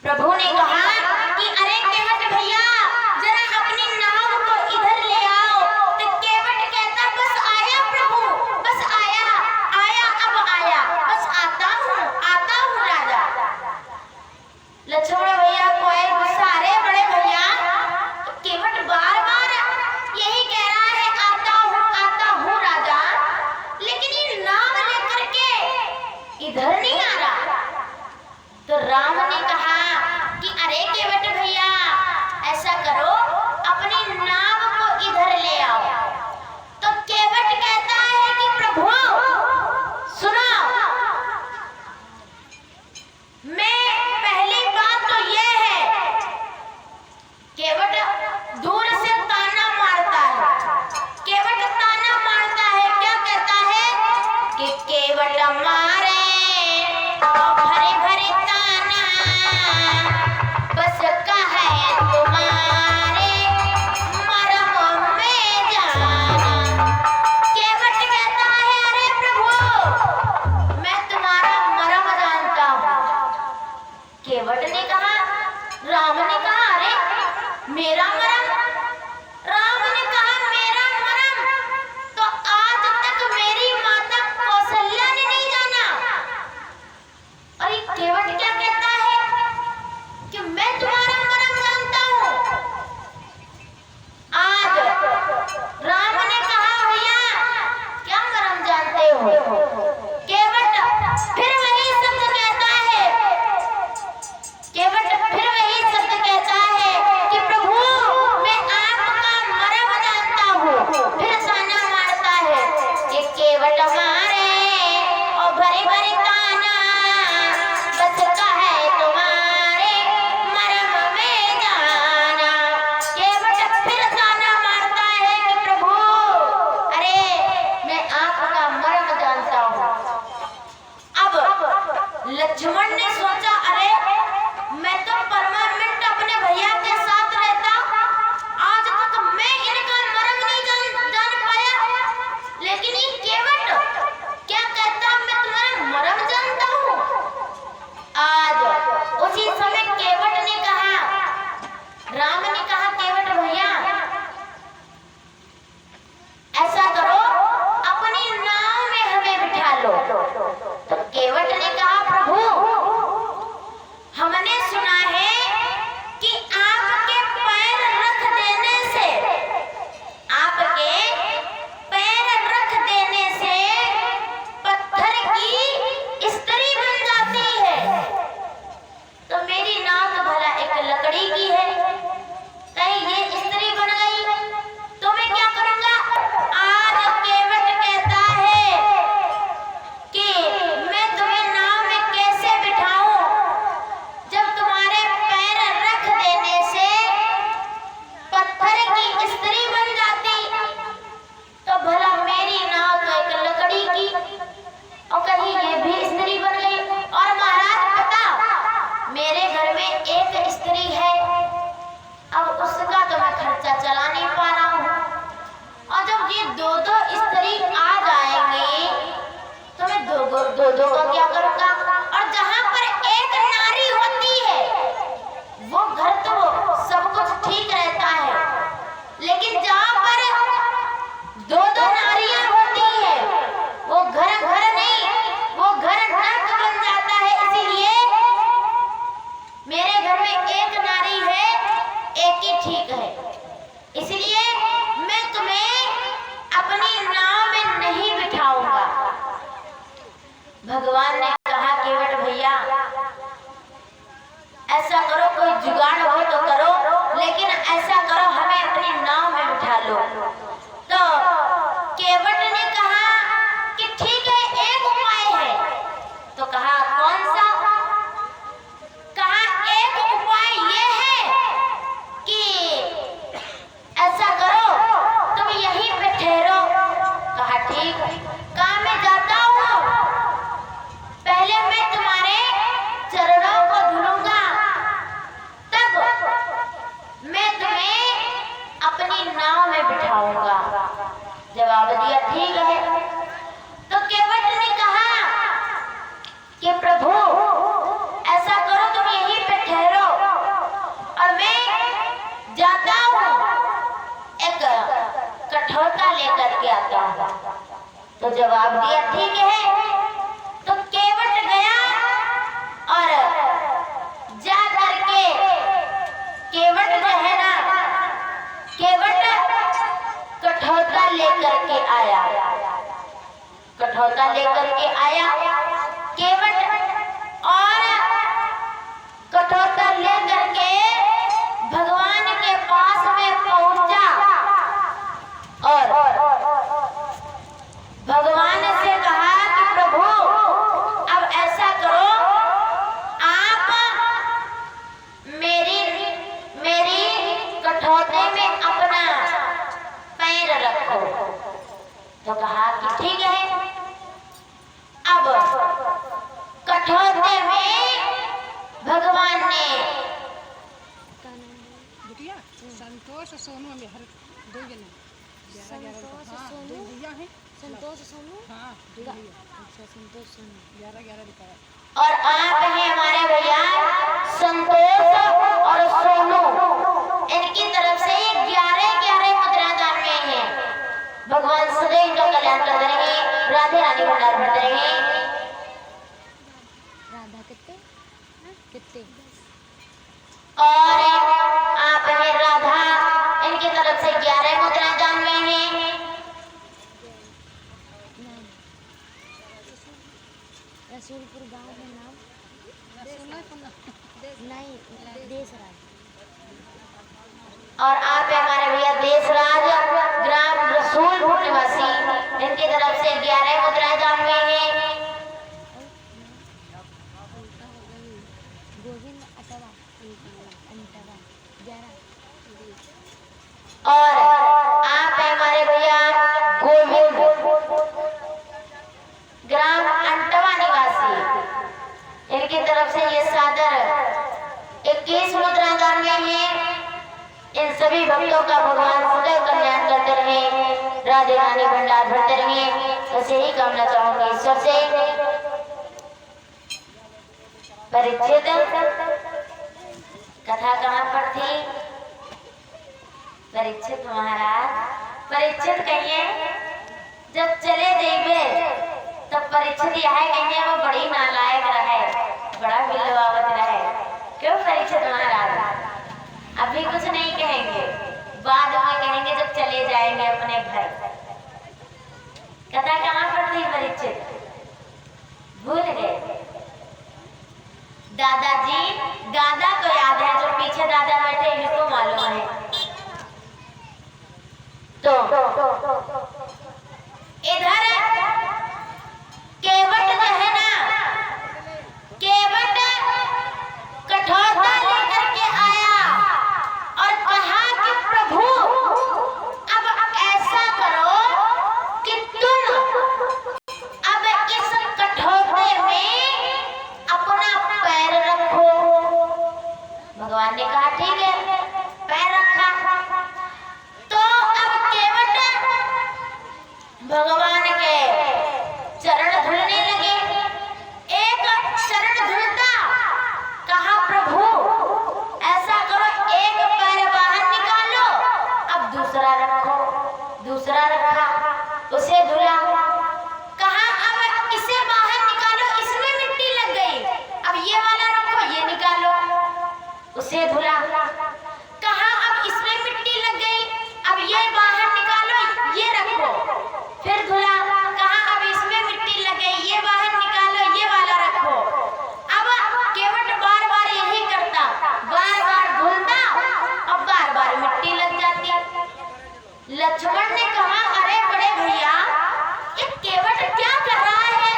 प्रभु ने कहा कि अरे केवट भैया जरा अपनी नाव को इधर ले आओ। तो केवट कहता बस आया प्रभु, बस आया आया अब आया, बस आता हूँ राजा। लक्ष्मण भैया को गुस्सा, अरे बड़े भैया केवट बार बार यही कह रहा है आता हूँ राजा, लेकिन ये नाव लेकर के इधर नहीं आ रहा। तो राम ने कहा कि अरे केवट भैया ऐसा करो अपनी नाव को इधर ले आओ। तो केवट कहता है कि प्रभु सुनो, मैं पहली बात तो ये है, केवट दूर से ताना मारता है। केवट ताना मारता है, क्या कहता है कि केवट मारे भरे भरे ताना, बस कहे तुम्हारे मरम में जाना। केवट कहता है अरे प्रभु मैं तुम्हारा मरम जानता हूँ। केवट ने कहा, राम ने कहा अरे मेरा मरम? राम ने कहा मेरा मरम तो आज तक मेरी माता कौशल्या ने नहीं जाना। और ये केवट क्या कहता है कि मैं तुम्हारा मरम जानता हूँ। आज राम ने कहा भैया क्या मरम जानते हो? केवट फिर वही शब्द कहता है, केवट फिर वही शब्द कहता है कि प्रभु मैं आपका मरम जानता हूँ। फिर ताना मारता है कि केवट मारे और भरे भरे ताना, बस कहे तुम्हारे मरम में जाना। केवट फिर ताना मारता है कि प्रभु अरे मैं आपका मरम जानता हूँ। अब लक्ष्मण ने सोचा अरे मैं तो परमानेंट अपने भैया के साथ रहता, आज तक मैं इनका मरम नहीं जान पाया, लेकिन ये केवट क्या कहता मैं तुम्हारा मरम जानता हूँ। आज उसी समय केवट ने कहा, राम ने कहा केवट भैया ऐसा करो अपनी नाव में हमें बिठा लो। तो केवट ने कहा प्रभु हमने सुना है कि आपके पैर रख देने से, आपके पैर रख देने से पत्थर की स्त्री बन जाती है। तो मेरी नाव तो भला एक लकड़ी की है, कहीं ये स्त्री बन गई तो मैं क्या करूंगा? आज केवट कहता है कि मैं तुम्हें नाव में कैसे बिठाऊं जब तुम्हारे पैर रख देने से पत्थर की स्त्री बन जाती। तो भला मेरी नाव तो एक लकड़ी की और कहीं ये भी स्त्री बन गई। और महाराज पता मेरे घर में एक स्त्री है, अब उसका तो मैं खर्चा चला नहीं पा रहा हूँ। और जब ये दो स्त्री आ जाएंगे तो मैं दो का क्या करूँगा? और जहाँ पर एक नारी होती है वो घर तो सब कुछ ठीक रहता है, लेकिन जहाँ पर दो नारियां होती है वो घर नहीं, वो घर नर्क बन जाता है। इसीलिए मेरे घर में एक नारी है, एक ही ठीक है। इसलिए मैं तुम्हें अपनी नाव में नहीं बिठाऊंगा। भगवान ने कहा केवट भैया ऐसा करो कोई जुगाड़ हो तो करो, लेकिन ऐसा करो हमें अपनी नाव में बिठा लो। तो केवट ने कहा कि ठीक है एक उपाय है। तो कहा कौन सा? कहा एक उपाय ये है कि ऐसा करो तुम यहीं पे ठहरो। कहा ठीक, कहा मैं जाता हूँ तो जवाब दिया ठीक है। तो केवट गया और जा करके केवट जो है ना, केवट कठौता लेकर के आया, कठौता लेकर के आया केवट, और कठौता लेकर के भगवान के पास में पहुंचा और भगवान से कहा कि प्रभु अब ऐसा करो, आप मेरी कठौते में अपना पैर रखो। तो कहा कि ठीक है। अब कठौते में भगवान ने संतोष सोनू में हर दो जने संतोष सोनू हाँ अच्छा संतोष सोनू 11 दिखाया। और आप हैं हमारे भैया संतोष और सोनू, इनकी तरफ से 11 मुद्रा दान में है। भगवान सदैव इनका कल्याण करते रहे, राधे रानी भंडार भरते रहे। राधा कितने और आप हैं राधा, इनकी तरफ से 11 मुद्रा दान में है। रसूलपुर गांव में नाम नहीं देशराज। और आप हैं हमारे भैया देशराज, ग्राम रसूलपुर निवासी, इनकी तरफ से 11 मुद्रा दान में है। गोविंद अटवा 11। और आप हैं हमारे भैया गोविंद, ग्राम अंटवा निवासी, इनकी तरफ से ये सादर 21 मुद्रा दान में है। इन सभी भक्तों का भगवान सदैव कल्याण करते रहे, राधे रानी भंडार भरते रहे, बस यही कामना चाहूंगी ईश्वर से। परीक्षित कथा कहाँ पर थी? परीक्षित महाराज, परीक्षित कहिए जब चले देवे तब परीक्षित यह कहिए वो बड़ी नालायक रहे, बड़ा बिलवावत रहे। क्यों परीक्षित महाराज? अभी कुछ नहीं कहेंगे, बाद में कहेंगे जब चले जाएंगे अपने घर। कथा कहाँ पर थी परीक्षित? भूल गए? दादाजी, दादा को याद है, जो पीछे दादा बैठे इनको मालूम है। तो इधर केवट जो है ना, केवट कठौता लेकर के आया और कहा कि प्रभु अब ऐसा करो कि तुम अब इस कठौते में अपना पैर रखो। भगवान ने कहा ठीक है, पैर रखा। तो अब केवट भगवान के चरण धुलने लगे। एक चरण धुलता, कहा प्रभु ऐसा करो, एक पैर बाहर निकालो, अब दूसरा रखो। दूसरा रखा, उसे धुला, कहा अब इसे बाहर निकालो, इसमें मिट्टी लग गई, अब ये वाला रखो, ये निकालो। उसे धुला, कहा अब इसमें मिट्टी लग गई, अब ये बाहर निकालो, ये रखो। फिर धुला, कहा अब इसमें मिट्टी लग गई, ये बाहर निकालो, ये वाला रखो। अब केवट बार बार यही करता, बार बार धुलता और बार बार मिट्टी लग जाती। लक्ष्मण ने कहा अरे बड़े भैया, ये केवट क्या कर रहा है?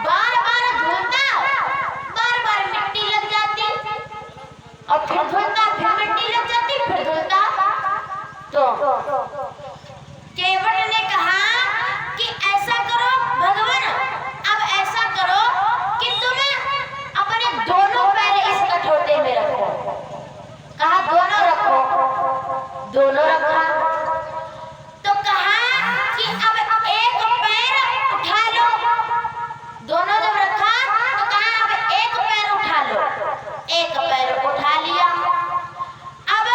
बार बार धुलता, बार बार मिट्टी लग जाती, और फिर धुलता, फिर मिट्टी लग जाती, फिर धुलता। तो केवट ने कहा कि ऐसा करो भगवान, अब ऐसा करो कि तुम अपने दोनों पैर इस कठौते में रखो। कहा दोनों रखो, दोनों रखा। तो कहा कि अब एक पैर उठा लो। दोनों जब रखा तो कहा अब एक पैर उठा लो। एक पैर उठा लिया। अब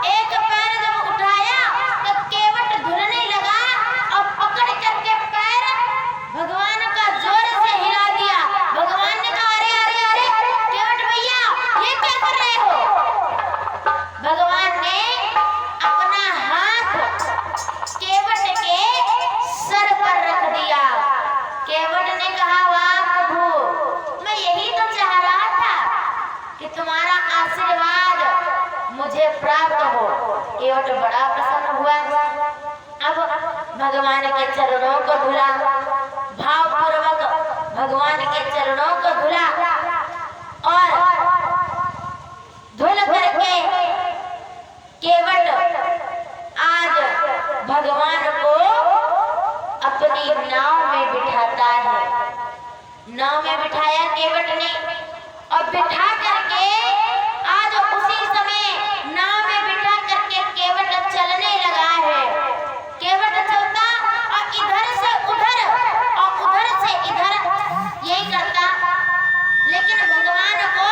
एक पैर जब उठाया तो केवट धुलने लगा मुझे प्राप्त हो। केवट बड़ा प्रसन्न हुआ। अब भगवान के चरणों को धुला, भावपूर्वक भगवान के चरणों को धुला और धुल करके केवट आज भगवान को अपनी नाव में बिठाता है। नाव में बिठाया केवट ने और बिठा करके आज उसी समय नाव में बिठा करके केवट चलने लगा है। केवट चलता और इधर से उधर और उधर से इधर यही करता, लेकिन भगवान को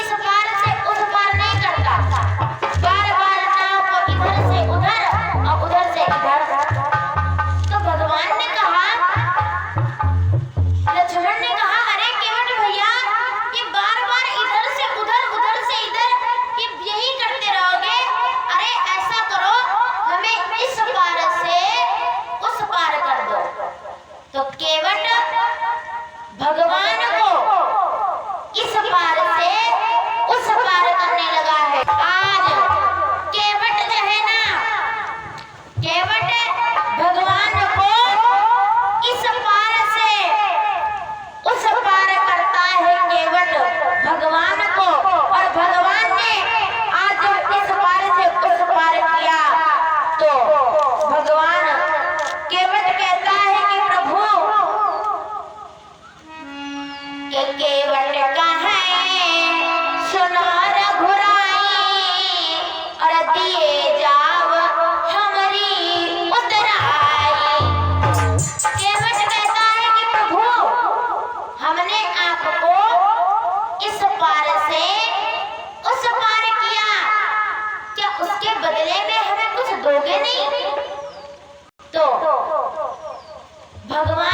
इस पार से उस पार नहीं करता, बार बार नाव को इधर से उधर और उधर से इधर। तो भगवान ने कहा, लक्ष्मण ने कहा, अरे केवट भैया, ये बार बार इधर से उधर उधर से इधर ये यही करते रहोगे? अरे ऐसा करो, हमें इस पार से उस पार कर दो। तो केवट भगवान को इस पार से उस पार करने लगा है। आज केवट जो है ना, केवट भगवान को इस पार से उस पार करता है। केवट भगवान को, और भगवान ने आज जब इस पार से उस पार किया तो भगवान केवट कहता है कि प्रभु, के केवट कहे सुनो रघुराई और दिए जाव हमारी उतराई। केवट कहता है कि प्रभु, हमने आपको इस पार से उस पार किया, क्या उसके बदले में हमें कुछ दोगे नहीं? तो भगवान